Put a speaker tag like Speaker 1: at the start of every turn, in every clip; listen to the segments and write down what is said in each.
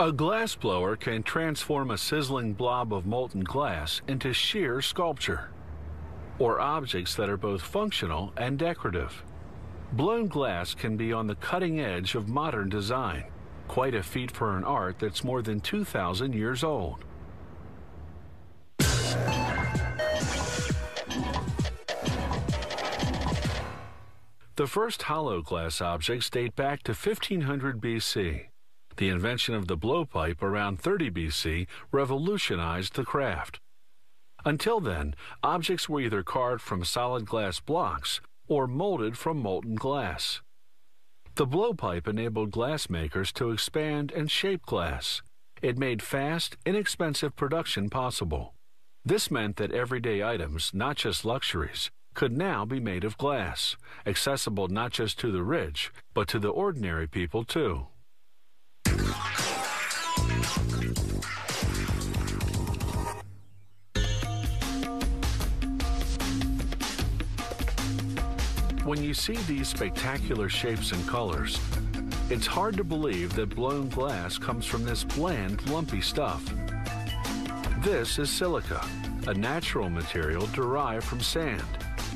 Speaker 1: A glass blower can transform a sizzling blob of molten glass into sheer sculpture, or objects that are both functional and decorative. Blown glass can be on the cutting edge of modern design, quite a feat for an art that's more than 2,000 years old. The first hollow glass objects date back to 1500 BC. The invention of the blowpipe around 30 BC revolutionized the craft. Until then, objects were either carved from solid glass blocks or molded from molten glass. The blowpipe enabled glassmakers to expand and shape glass. It made fast, inexpensive production possible. This meant that everyday items, not just luxuries, could now be made of glass, accessible not just to the rich, but to the ordinary people too. When you see these spectacular shapes and colors, it's hard to believe that blown glass comes from this bland, lumpy stuff. This is silica, a natural material derived from sand,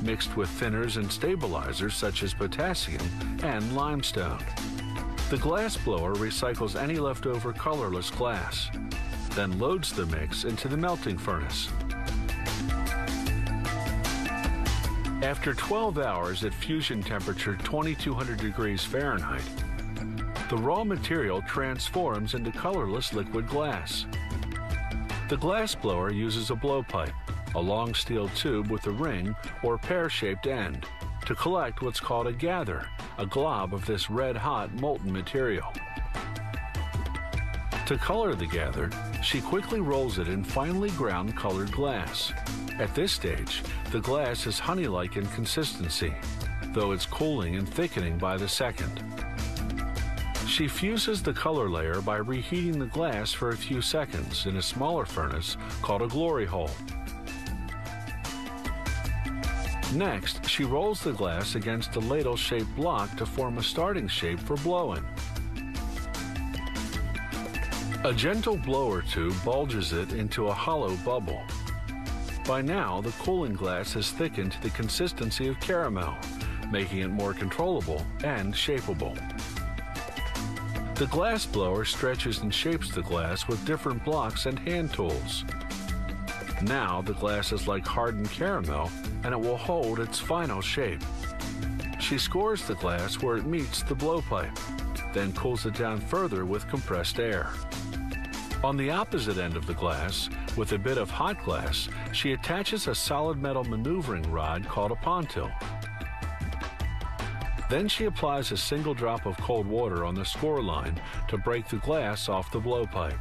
Speaker 1: mixed with thinners and stabilizers such as potassium and limestone. The glass blower recycles any leftover colorless glass, then loads the mix into the melting furnace. After 12 hours at fusion temperature 2200 degrees Fahrenheit, the raw material transforms into colorless liquid glass. The glass blower uses a blowpipe, a long steel tube with a ring or pear-shaped end, to collect what's called a gather, a glob of this red-hot molten material. To color the gather, she quickly rolls it in finely ground colored glass. At this stage, the glass is honey-like in consistency, though it's cooling and thickening by the second. She fuses the color layer by reheating the glass for a few seconds in a smaller furnace called a glory hole. Next, she rolls the glass against a ladle-shaped block to form a starting shape for blowing. A gentle blower tube bulges it into a hollow bubble. By now, the cooling glass has thickened to the consistency of caramel, making it more controllable and shapeable. The glass blower stretches and shapes the glass with different blocks and hand tools. Now the glass is like hardened caramel, and it will hold its final shape. She scores the glass where it meets the blowpipe, then cools it down further with compressed air. On the opposite end of the glass, with a bit of hot glass, she attaches a solid metal maneuvering rod called a pontil. Then she applies a single drop of cold water on the score line to break the glass off the blowpipe.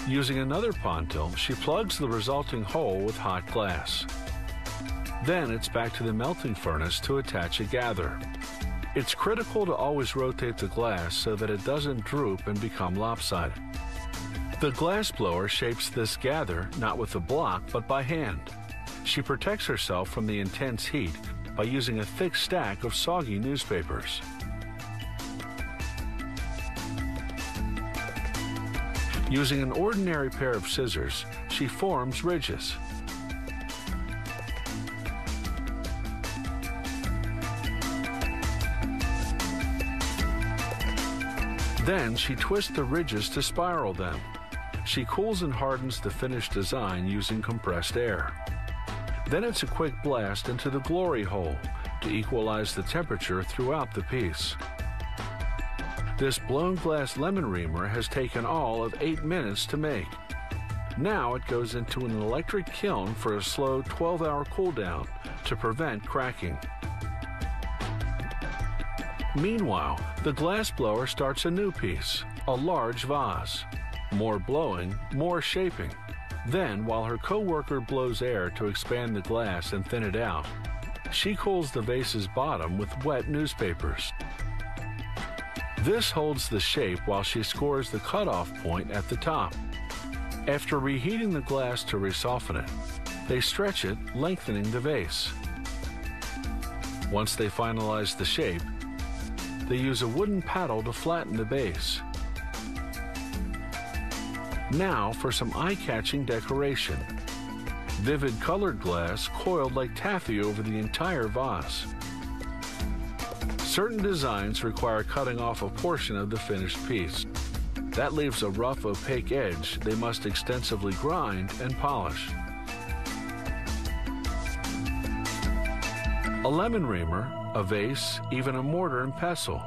Speaker 1: Using another pontil, she plugs the resulting hole with hot glass. Then it's back to the melting furnace to attach a gather. It's critical to always rotate the glass so that it doesn't droop and become lopsided. The glass blower shapes this gather not with a block but by hand. She protects herself from the intense heat by using a thick stack of soggy newspapers. Using an ordinary pair of scissors, she forms ridges. Then she twists the ridges to spiral them. She cools and hardens the finished design using compressed air. Then it's a quick blast into the glory hole to equalize the temperature throughout the piece. This blown glass lemon reamer has taken all of 8 minutes to make. Now it goes into an electric kiln for a slow 12-hour cool down to prevent cracking. Meanwhile, the glass blower starts a new piece, a large vase. More blowing, more shaping. Then, while her co-worker blows air to expand the glass and thin it out, she cools the vase's bottom with wet newspapers. This holds the shape while she scores the cutoff point at the top. After reheating the glass to resoften it, they stretch it, lengthening the vase. Once they finalize the shape, they use a wooden paddle to flatten the base. Now for some eye-catching decoration. Vivid colored glass coiled like taffy over the entire vase. Certain designs require cutting off a portion of the finished piece. That leaves a rough, opaque edge they must extensively grind and polish. A lemon reamer, a vase, even a mortar and pestle.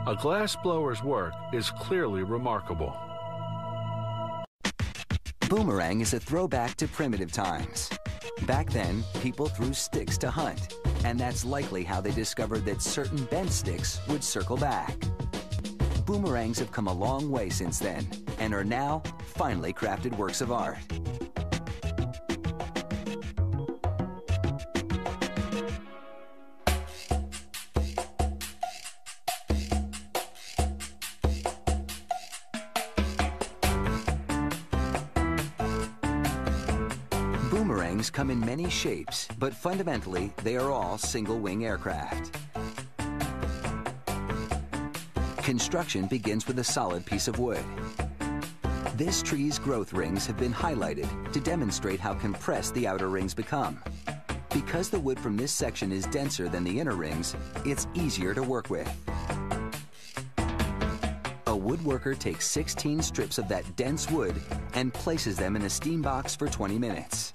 Speaker 1: A glass blower's work is clearly remarkable.
Speaker 2: Boomerang is a throwback to primitive times. Back then, people threw sticks to hunt, and that's likely how they discovered that certain bent sticks would circle back. Boomerangs have come a long way since then, and are now finely crafted works of art. Boomerangs come in many shapes, but fundamentally, they are all single-wing aircraft. Construction begins with a solid piece of wood. This tree's growth rings have been highlighted to demonstrate how compressed the outer rings become. Because the wood from this section is denser than the inner rings, it's easier to work with. A woodworker takes 16 strips of that dense wood and places them in a steam box for 20 minutes.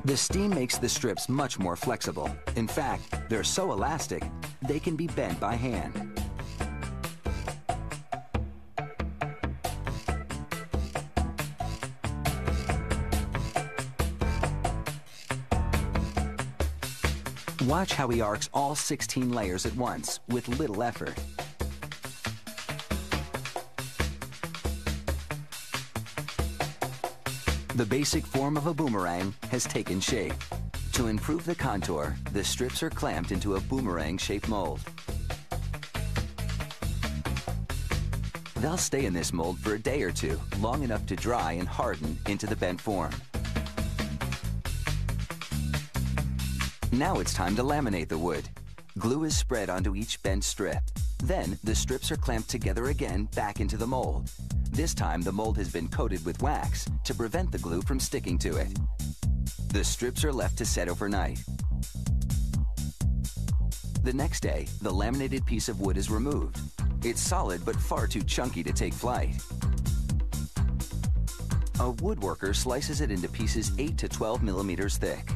Speaker 2: The steam makes the strips much more flexible. In fact, they're so elastic, they can be bent by hand. Watch how he arcs all 16 layers at once with little effort. The basic form of a boomerang has taken shape. To improve the contour, the strips are clamped into a boomerang-shaped mold. They'll stay in this mold for a day or two, long enough to dry and harden into the bent form. Now it's time to laminate the wood. Glue is spread onto each bent strip. Then the strips are clamped together again back into the mold. This time the mold has been coated with wax to prevent the glue from sticking to it. The strips are left to set overnight. The next day, the laminated piece of wood is removed. It's solid but far too chunky to take flight. A woodworker slices it into pieces 8 to 12 millimeters thick.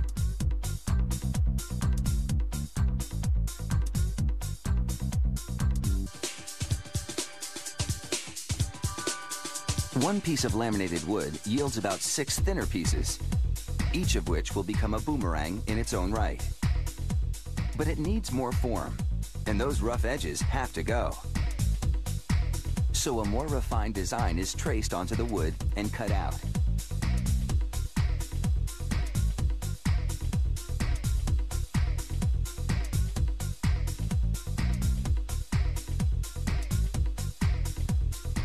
Speaker 2: One piece of laminated wood yields about 6 thinner pieces, each of which will become a boomerang in its own right. But it needs more form, and those rough edges have to go. So a more refined design is traced onto the wood and cut out.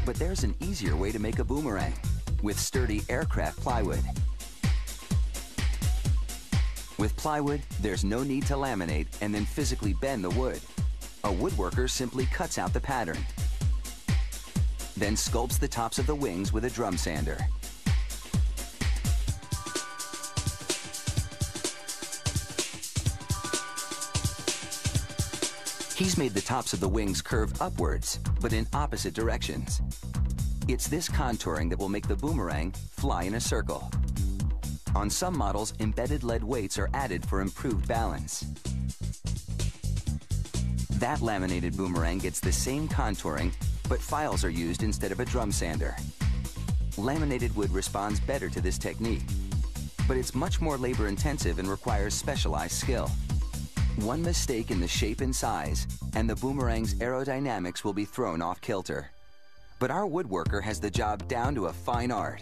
Speaker 2: But there's an easier way to make a boomerang with sturdy aircraft plywood. With plywood, there's no need to laminate and then physically bend the wood. A woodworker simply cuts out the pattern, then sculpts the tops of the wings with a drum sander. He's made the tops of the wings curve upwards, but in opposite directions. It's this contouring that will make the boomerang fly in a circle. On some models, embedded lead weights are added for improved balance. That laminated boomerang gets the same contouring, but files are used instead of a drum sander. Laminated wood responds better to this technique, but it's much more labor-intensive and requires specialized skill. One mistake in the shape and size, and the boomerang's aerodynamics will be thrown off kilter. But our woodworker has the job down to a fine art.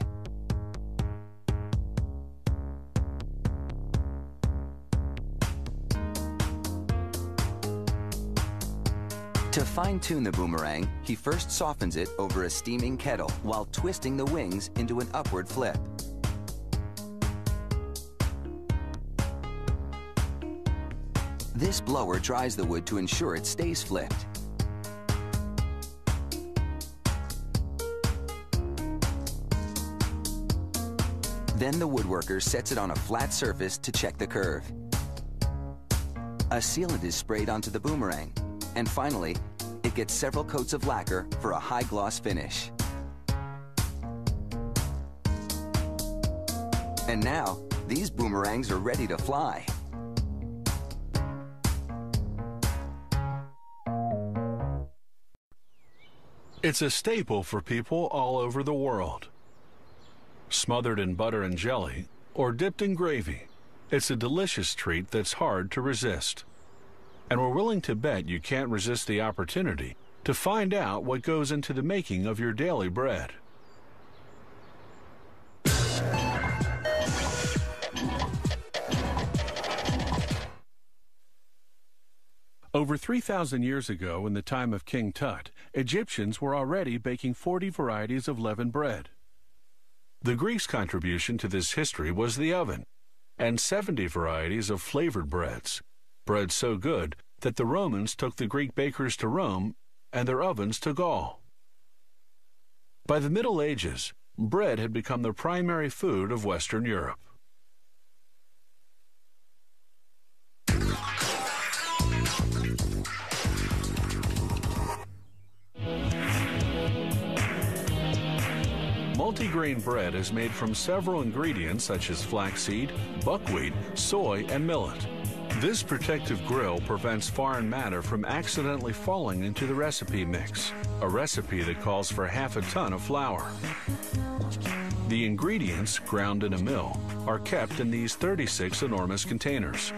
Speaker 2: To fine-tune the boomerang, he first softens it over a steaming kettle while twisting the wings into an upward flip. This blower dries the wood to ensure it stays flipped. Then the woodworker sets it on a flat surface to check the curve. A sealant is sprayed onto the boomerang, and finally, it gets several coats of lacquer for a high gloss finish. And now, these boomerangs are ready to fly.
Speaker 1: It's a staple for people all over the world. Smothered in butter and jelly, or dipped in gravy, it's a delicious treat that's hard to resist. And we're willing to bet you can't resist the opportunity to find out what goes into the making of your daily bread. Over 3,000 years ago, in the time of King Tut, Egyptians were already baking 40 varieties of leavened bread. The Greeks' contribution to this history was the oven, and 70 varieties of flavored breads, bread so good that the Romans took the Greek bakers to Rome and their ovens to Gaul. By the Middle Ages, bread had become the primary food of Western Europe. Multigrain bread is made from several ingredients such as flaxseed, buckwheat, soy, and millet. This protective grill prevents foreign matter from accidentally falling into the recipe mix, a recipe that calls for half a ton of flour. The ingredients, ground in a mill, are kept in these 36 enormous containers.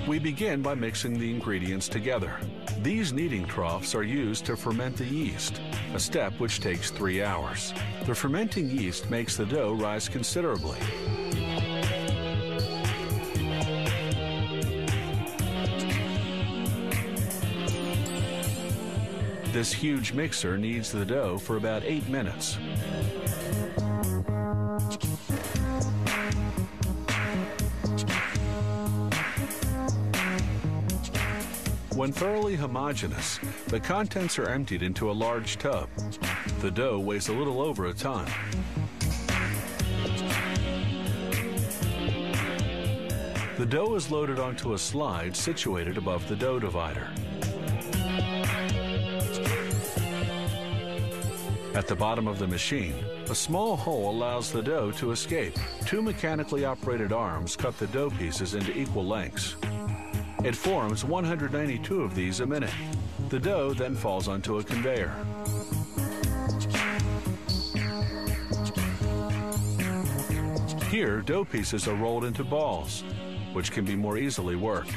Speaker 1: We begin by mixing the ingredients together. These kneading troughs are used to ferment the yeast, a step which takes 3 hours. The fermenting yeast makes the dough rise considerably. This huge mixer kneads the dough for about 8 minutes. When thoroughly homogeneous, the contents are emptied into a large tub. The dough weighs a little over a ton. The dough is loaded onto a slide situated above the dough divider. At the bottom of the machine, a small hole allows the dough to escape. 2 mechanically operated arms cut the dough pieces into equal lengths. It forms 192 of these a minute. The dough then falls onto a conveyor. Here, dough pieces are rolled into balls, which can be more easily worked.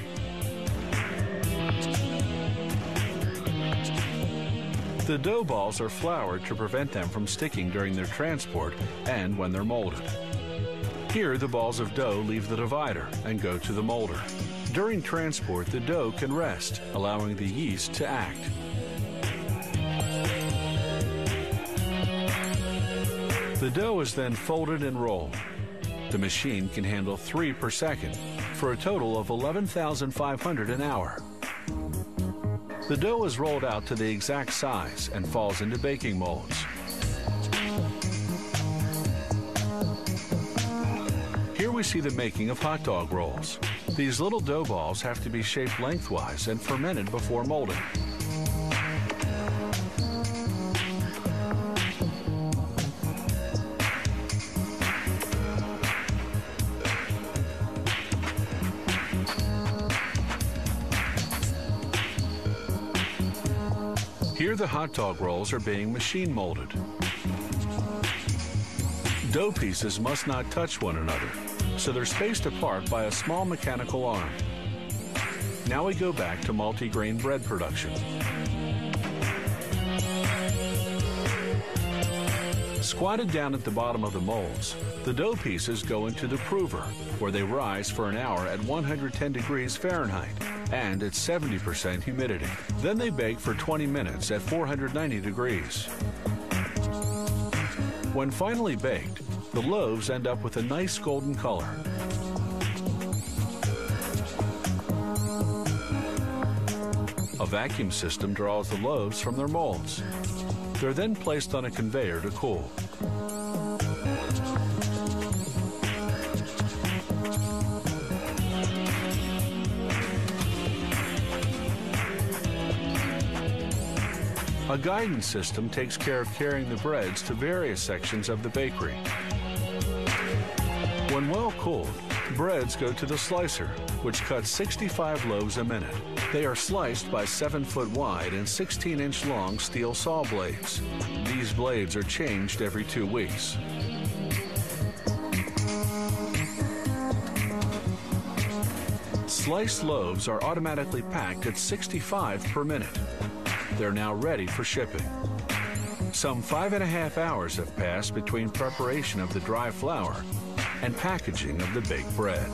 Speaker 1: The dough balls are floured to prevent them from sticking during their transport and when they're molded. Here, the balls of dough leave the divider and go to the molder. During transport, the dough can rest, allowing the yeast to act. The dough is then folded and rolled. The machine can handle 3 per second, for a total of 11,500 an hour. The dough is rolled out to the exact size and falls into baking molds. Here we see the making of hot dog rolls. These little dough balls have to be shaped lengthwise and fermented before molding. Here the hot dog rolls are being machine molded. Dough pieces must not touch one another, so they're spaced apart by a small mechanical arm. Now we go back to multigrain bread production. Squatted down at the bottom of the molds, the dough pieces go into the prover, where they rise for an hour at 110 degrees Fahrenheit and at 70% humidity. Then they bake for 20 minutes at 490 degrees. When finally baked, the loaves end up with a nice golden color. A vacuum system draws the loaves from their molds. They're then placed on a conveyor to cool. A guidance system takes care of carrying the breads to various sections of the bakery. When well cooled, breads go to the slicer, which cuts 65 loaves a minute. They are sliced by 7-foot wide and 16-inch long steel saw blades. These blades are changed every 2 weeks. Sliced loaves are automatically packed at 65 per minute. They're now ready for shipping. Some 5.5 hours have passed between preparation of the dry flour and packaging of the baked bread.